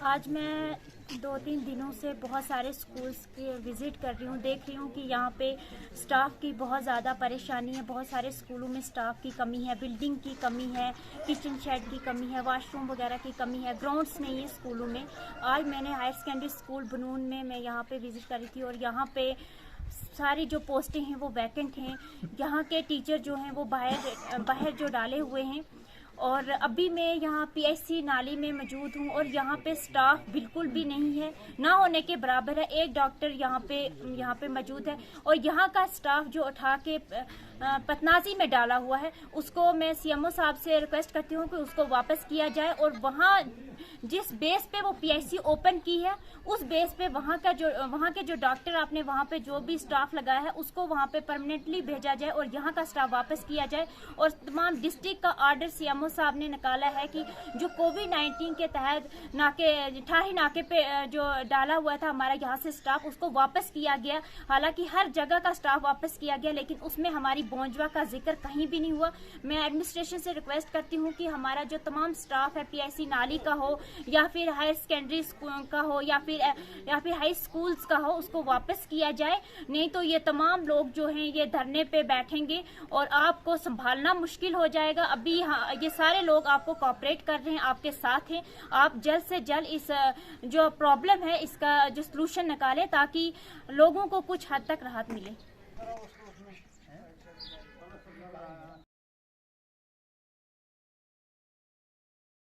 आज मैं 2-3 दिनों से बहुत सारे स्कूल्स की विज़िट कर रही हूँ, देख रही हूँ कि यहाँ पे स्टाफ की बहुत ज़्यादा परेशानी है। बहुत सारे स्कूलों में स्टाफ की कमी है, बिल्डिंग की कमी है, किचन शेड की कमी है, वॉशरूम वगैरह की कमी है, ग्राउंड्स नहीं है स्कूलों में। आज मैंने हायर सेकेंडरी स्कूल बनून में मैं यहाँ पे विज़िट कर रही थी और यहाँ पे सारी जो पोस्टें हैं वो वैकेंट हैं। यहाँ के टीचर जो हैं वो बाहर जो डाले हुए हैं। और अभी मैं यहाँ पीएचसी नाली में मौजूद हूँ और यहाँ पे स्टाफ बिल्कुल भी नहीं है, ना होने के बराबर है। एक डॉक्टर यहाँ पे मौजूद है और यहाँ का स्टाफ जो उठा के पतनाजी में डाला हुआ है, उसको मैं सीएमओ साहब से रिक्वेस्ट करती हूँ कि उसको वापस किया जाए और वहाँ जिस बेस पे वो पीएचसी ओपन की है उस बेस पे वहाँ के जो डॉक्टर आपने वहाँ पे जो भी स्टाफ लगाया है उसको वहाँ पे परमानेंटली भेजा जाए और यहाँ का स्टाफ वापस किया जाए। और तमाम डिस्ट्रिक्ट का ऑर्डर सीएमओ साहब ने निकाला है कि जो कोविड-19 के तहत ठाही नाके पे जो डाला हुआ था हमारा यहाँ से स्टाफ, उसको वापस किया गया। हालांकि हर जगह का स्टाफ वापस किया गया, लेकिन उसमें हमारी बोंजवा का जिक्र कहीं भी नहीं हुआ। मैं एडमिनिस्ट्रेशन से रिक्वेस्ट करती हूँ कि हमारा जो तमाम स्टाफ है, पीएचसी नाली का हो या फिर हायर सेकेंडरी का हो या फिर हाई स्कूल्स का हो, उसको वापस किया जाए। नहीं तो ये तमाम लोग जो हैं ये धरने पे बैठेंगे और आपको संभालना मुश्किल हो जाएगा। अभी ये सारे लोग आपको कोऑपरेट कर रहे हैं, आपके साथ हैं। आप जल्द से जल्द इस जो प्रॉब्लम है इसका जो सलूशन निकालें ताकि लोगों को कुछ हद तक राहत मिले।